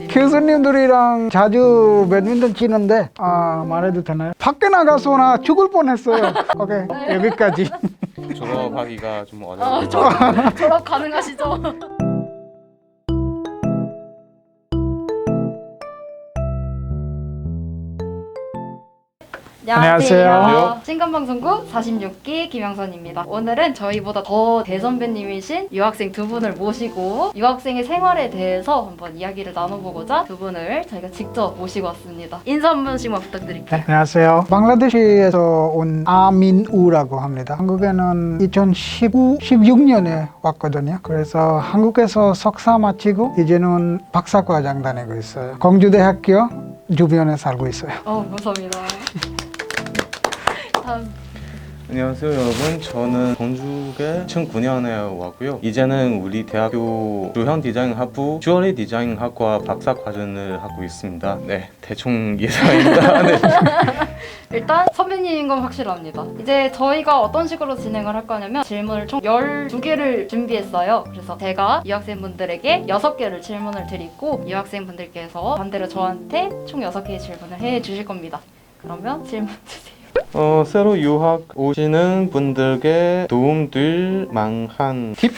있으세요? 교수님들이랑 자주 배드민턴 치는데 말해도 되나요? 밖에 나가서나 죽을 뻔했어요. 오케이, 여기까지. 졸업하기가 좀 어려워요. 졸업 가능하시죠? 안녕하세요. 신간방송국 46기 김영선입니다. 오늘은 저희보다 더 대선배님이신 유학생 두 분을 모시고 유학생의 생활에 대해서 한번 이야기를 나눠보고자 두 분을 저희가 직접 모시고 왔습니다. 인사 한 번씩만 부탁드릴게요. 네, 안녕하세요. 방글라데시에서 온 아민우라고 합니다. 한국에는 2015, 16년에 왔거든요. 그래서 한국에서 석사 마치고 이제는 박사과정 다니고 있어요. 광주대학교 주변에 살고 있어요. 감사합니다. 다음. 안녕하세요 여러분. 저는 경주에 2009년에 왔고요. 이제는 우리 대학교 주형 디자인 학부 주얼리 디자인 학과 박사 과정을 하고 있습니다. 네, 대충 예상입니다. 네. 일단 선배님인 건 확실합니다. 이제 저희가 어떤 식으로 진행을 할 거냐면 질문을 총 12개를 준비했어요. 그래서 제가 유학생분들에게 6개를 질문을 드리고 유학생분들께서 반대로 저한테 총 6개의 질문을 해 주실 겁니다. 그러면 질문 주세요. 새로 유학 오시는 분들께 도움될 만한 팁?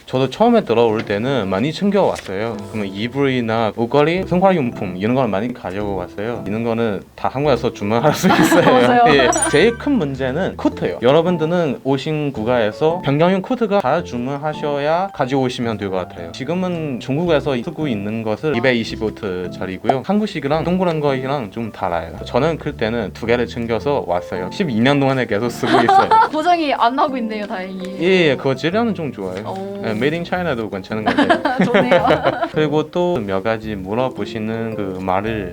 저도 처음에 들어올 때는 많이 챙겨왔어요. 그러면 이불이나 옷걸이, 생활용품 이런 걸 많이 가지고 왔어요. 이런 거는 다 한국에서 주문할 수 있어요. 맞아요. 예. 제일 큰 문제는 코트예요. 여러분들은 오신 국가에서 변경용 코트가 다 주문하셔야 가지고 오시면 될 것 같아요. 지금은 중국에서 쓰고 있는 것을 225트짜리고요. 한국식이랑 동그란 거랑 좀 달라요. 저는 그때는 2개를 챙겨서 왔어요. 12년 동안에 계속 쓰고 있어요. 고장이 안 나고 있네요, 다행히. 예, 그거 질량은 좀 좋아요. 오. 네, 메이드 인 차이나도 괜찮은 것 같아요. 좋네요. 그리고 또 몇 가지 물어보시는 그 말을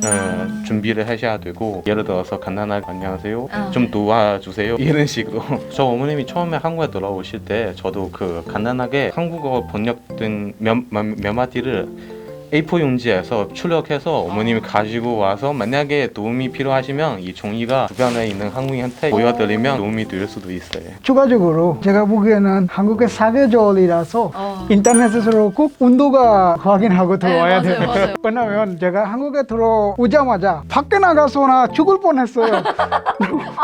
준비를 하셔야 되고, 예를 들어서 간단하게 안녕하세요, 좀 도와주세요 이런 식으로. 저 어머님이 처음에 한국에 들어오실 때 저도 그 간단하게 한국어 번역된 몇 마디를 A4 용지에서 출력해서 어머님이 가지고 와서 만약에 도움이 필요하시면 이 종이가 주변에 있는 한국인한테 보여드리면 도움이 될 수도 있어요. 추가적으로 제가 보기에는 한국의 사계절이라서 인터넷에서 꼭 온도가 확인하고 들어와야 네, 돼요. 맞아요. 왜냐면 제가 한국에 들어오자마자 밖에 나가서나 죽을 뻔했어요.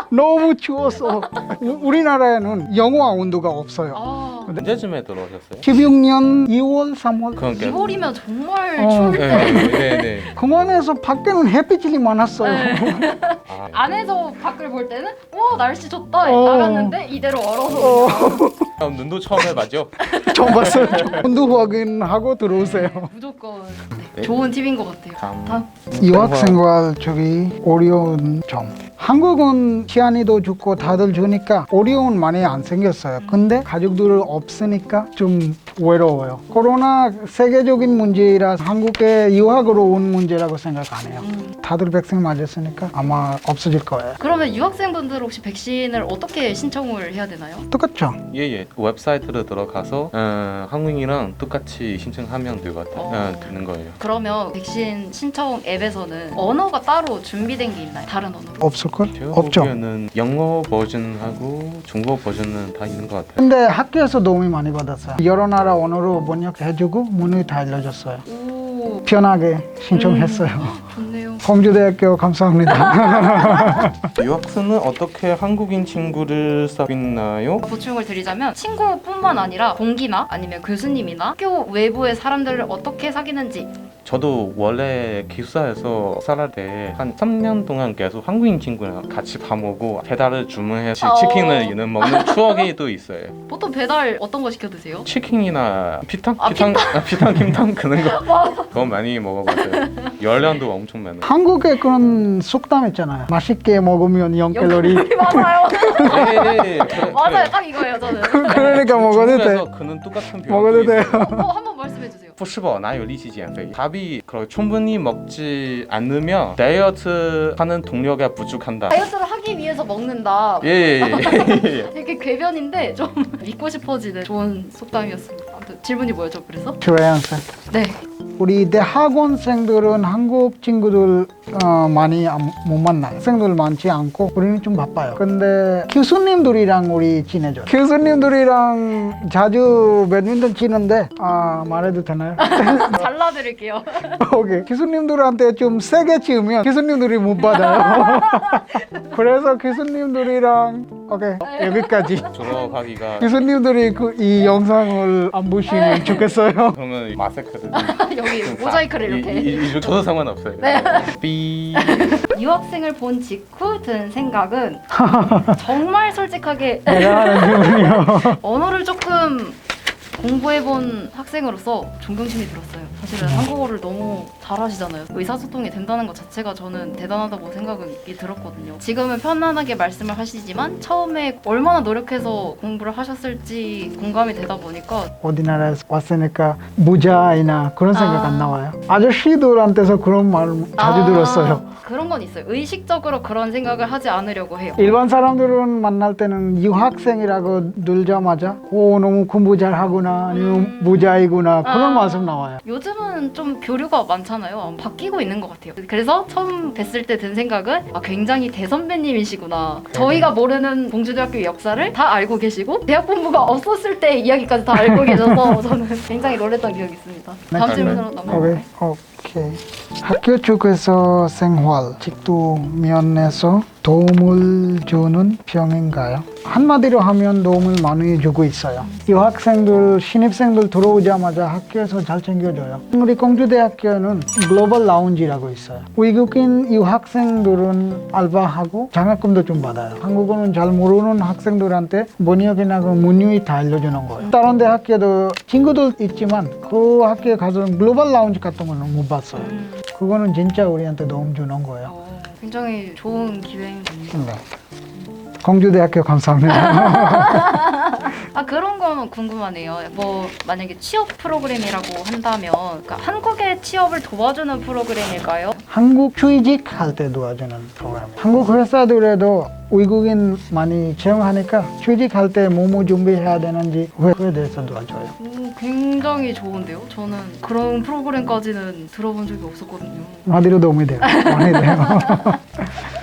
너무 추워서. 우리나라에는 영하 온도가 없어요. 언제쯤에 들어오셨어요? 16년 2월, 3월. 그러니까 2월이면 정말 추울 때 네. 공원에서 밖에는 햇빛이 많았어요. 안에서 밖을 볼 때는 날씨 좋다 나갔는데 이대로 얼어서 눈도 처음 해봤죠? 처음 봤어요. 온도 확인하고 들어오세요. 무조건 네. 좋은 팁인 것 같아요. 다음. 유학 생활 저기 어려운 점. 한국은 시안이도 좋고 다들 좋으니까 어려운 많이 안 생겼어요. 근데 가족들 없으니까 좀 외로워요. 코로나 세계적인 문제라 한국에 유학으로 온 문제라고 생각 안 해요. 다들 백신 맞았으니까 아마 없어질 거예요. 그러면 유학생분들 혹시 백신을 어떻게 신청을 해야 되나요? 똑같죠? 예. 웹사이트로 들어가서 한국인이랑 똑같이 신청하면 될 것 같아요. 되는 거예요. 그러면 백신 신청 앱에서는 언어가 따로 준비된 게 있나요? 다른 언어로? 없을걸? 제가 없죠. 보기에는 영어 버전하고 중국어 버전은 다 있는 것 같아요. 근데 학교에서 도움이 많이 받았어요. 여러 나라 언어로 번역해주고 문의 다 알려줬어요. 오, 편하게 신청했어요. 좋네요. 광주대학교 감사합니다. 유학생은 어떻게 한국인 친구를 사귀나요? 보충을 드리자면 친구뿐만 아니라 동기나 아니면 교수님이나 학교 외부의 사람들을 어떻게 사귀는지. 저도 원래 기숙사에서 살할 때 한 3년 동안 계속 한국인 친구랑 같이 밥 먹고 배달을 주문해서 치킨을 이런 먹는 추억이 또 있어요. 보통 배달 어떤 거 시켜 드세요? 치킨이나 피탕? 피탕? 피탕, 김탕 그런 거 그거 많이 먹어봤어요. 열량도 엄청 많아요. 한국에 그런 속담 있잖아요. 맛있게 먹으면 0칼로리. 맞아요. 예. 맞아요. 딱 이거예요, 저는. 그러니까 먹어도 돼. 중국에서 그는 똑같은 표현도 먹어도 돼요. 있어요. 한번 말씀해 주세요. 不吃饱哪有力气减肥? 밥이 그렇게 충분히 먹지 않으면 다이어트 하는 동력이 부족한다. 다이어트를 하기 위해서 먹는다. 예. 되게 궤변인데 좀 믿고 싶어지는 좋은 속담이었습니다. 아무튼 질문이 뭐였죠? 그래서? 트레이언스. 네. 우리 대학원생들은 한국 친구들 많이 못 만나요. 학생들 많지 않고 우리는 좀 바빠요. 근데 교수님들이랑 우리 지내죠. 교수님들이랑 자주 배드민턴 치는데 말해도 되나요? 잘라드릴게요. 오케이. 교수님들한테 좀 세게 치우면 교수님들이 못 받아요. 그래서 교수님들이랑 오케이 여기까지. 졸업하기가 교수님들이 이 영상을 안 보시면 좋겠어요. 그러면 마스크를 여기 모자이크를 이렇게. 저도 상관없어요. 네. 삐. 유학생을 본 직후 든 생각은 정말 솔직하게 내가 하는 질문이요. 언어를 조금 공부해본 학생으로서 존경심이 들었어요. 사실은 한국어를 너무 잘하시잖아요. 의사소통이 된다는 것 자체가 저는 대단하다고 생각이 들었거든요. 지금은 편안하게 말씀을 하시지만 처음에 얼마나 노력해서 공부를 하셨을지 공감이 되다 보니까 어디 나라에서 왔으니까 무자이나 그런 생각 안 나와요. 아저씨들한테서 그런 말 자주 들었어요. 그런 건 있어요. 의식적으로 그런 생각을 하지 않으려고 해요. 일반 사람들은 만날 때는 유학생이라고 늘자마자 너무 공부 잘하구나 아니면 무자이구나 그런 말씀 나와요. 요즘은 좀 교류가 많잖아요. 바뀌고 있는 것 같아요. 그래서 처음 뵀을 때 든 생각은 굉장히 대선배님이시구나. 저희가 모르는 봉주대학교 역사를 다 알고 계시고 대학 본부가 없었을 때 이야기까지 다 알고 계셔서 저는 굉장히 놀랬던 기억이 있습니다. 다음 질문으로 넘어갈까요? 오케이. 학교 쪽에서 생활, 직도 면에서 도움을 주는 편인가요? 한마디로 하면 도움을 많이 주고 있어요. 유학생들, 신입생들 들어오자마자 학교에서 잘 챙겨줘요. 우리 공주대학교는 글로벌 라운지라고 있어요. 외국인 유학생들은 알바하고 장학금도 좀 받아요. 한국어는 잘 모르는 학생들한테 번역이나 그 문유이 다 알려주는 거예요. 다른 대학교도 친구들 있지만 그 학교에 가서는 글로벌 라운지 같은 거는 못 봤어요. 그거는 진짜 우리한테 도움 주는 거예요. 굉장히 좋은 기회인 것 같네요. 네. 공주대학교 감사합니다. 그런 거는 궁금하네요. 뭐 만약에 취업 프로그램이라고 한다면 그러니까 한국의 취업을 도와주는 프로그램일까요? 한국 취직할 때 도와주는 프로그램. 한국 회사들에도 외국인 많이 채용하니까 취직할 때 뭐뭐 준비해야 되는지 그에 대해서 도와줘요. 굉장히 좋은데요? 저는 그런 프로그램까지는 들어본 적이 없었거든요. 어디로 도움이 돼요? 많이 돼요.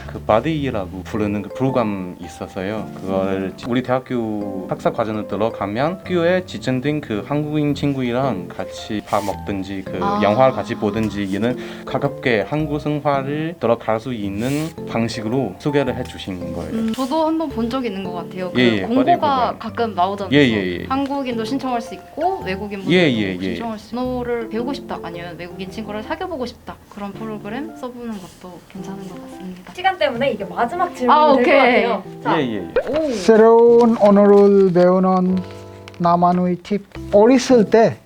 그 바디라고 부르는 그 프로그램 있었어요. 그걸 우리 대학교 학사 과정을 들어가면 학교에 지정된 그 한국인 친구랑 같이 밥 먹든지 그 영화를 같이 보든지 이런 가깝게 한국 생활을 들어갈 수 있는 방식으로 소개를 해주신 거예요. 저도 한번 본 적이 있는 것 같아요. 그 예, 공고가 바디 가끔 나오잖아요. 예. 한국인도 신청할 수 있고 외국인분도 신청할 수 있고 언어를 배우고 싶다 아니면 외국인 친구를 사귀어보고 싶다 그런 프로그램 써보는 것도 괜찮은 것 같습니다. 시간 때문에 이게 마지막 질문이 될 것 같아요. 자, 예. 새로운 언어를 배우는 나만의 팁. 어렸을 때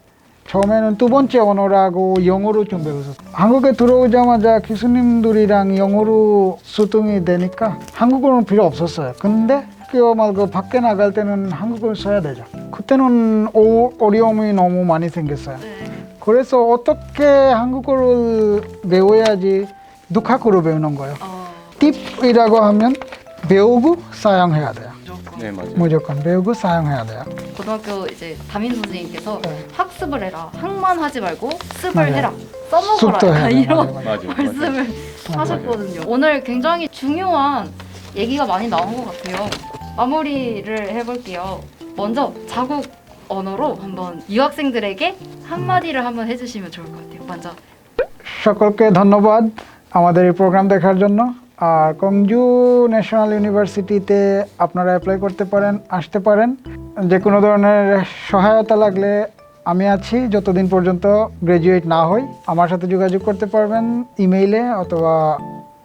처음에는 두 번째 언어라고 영어로 좀 배웠었어요. 한국에 들어오자마자 교수님들이랑 영어로 소통이 되니까 한국어는 필요 없었어요. 근데 학교 말고 밖에 나갈 때는 한국어를 써야 되죠. 그때는 어려움이 너무 많이 생겼어요. 그래서 어떻게 한국어를 배워야지 독학으로 배우는 거예요. 팁이라고 하면 배우고 사용해야 돼요. 네, 맞아요. 무조건 배우고 사용해야 돼요. 고등학교 이제 담임 선생님께서 네. 학습을 해라. 학만 하지 말고 습을 맞아요. 해라. 습도 써먹어라. 해야 돼요. 이런 맞아요. 말씀을 하셨거든요. 오늘 굉장히 중요한 얘기가 많이 나온 것 같아요. 마무리를 해볼게요. 먼저 자국 언어로 한번 유학생들에게 한마디를 한번 해주시면 좋을 것 같아요. 먼저 সকলকে ধন্যবাদ আমাদের এই প্রোগ্রাম দেখার জন্য। আর কংজু ন্যাশনাল ইউনিভার্সিটিতে আপনারা অ্যাপ্লাই করতে পারেন, আসতে পারেন। যে কোনো ধরনের সহায়তা লাগলে আমি আছি যতদিন পর্যন্ত গ্র্যাজুয়েট না হই। আমার সাথে যোগাযোগ করতে পারবেন ইমেইলে অথবা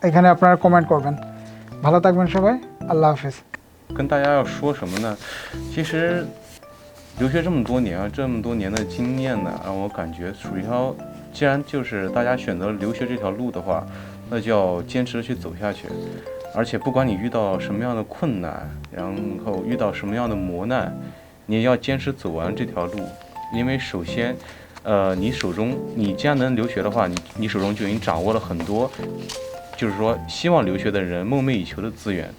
এখানে আপনারা কমেন্ট করবেন। ভালো থাকবেন সবাই, আল্লাহ হাফেজ।跟大家要说什么呢？其实留学这么多年啊，这么多年的经验呢，让我感觉属于要，既然就是大家选择留学这条路的话，那就要坚持去走下去。而且不管你遇到什么样的困难，然后遇到什么样的磨难，你也要坚持走完这条路。因为首先，你既然能留学的话，你手中就已经掌握了很多，就是说希望留学的人梦寐以求的资源。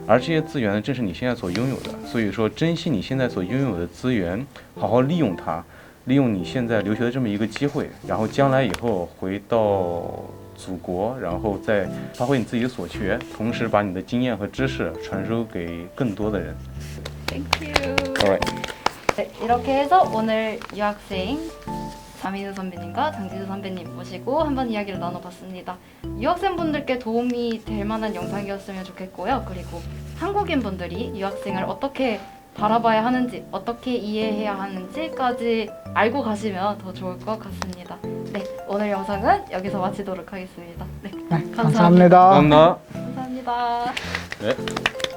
而这些资源呢，正是你现在所拥有的，所以说珍惜你现在所拥有的资源，好好利用它，利用你现在留学的这么一个机会，然后将来以后回到祖国，然后再发挥你自己所学，同时把你的经验和知识传授给更多的人。 Thank you. Alright. 네, 이렇게 해서 오늘 유학생 자민우 선배님과 장지수 선배님 모시고 한번 이야기를 나눠봤습니다. 유학생분들께 도움이 될 만한 영상이었으면 좋겠고요. 그리고 한국인분들이 유학생을 어떻게 바라봐야 하는지, 어떻게 이해해야 하는지까지 알고 가시면 더 좋을 것 같습니다. 네, 오늘 영상은 여기서 마치도록 하겠습니다. 네, 네, 감사합니다. 감사합니다. 감사합니다. 네.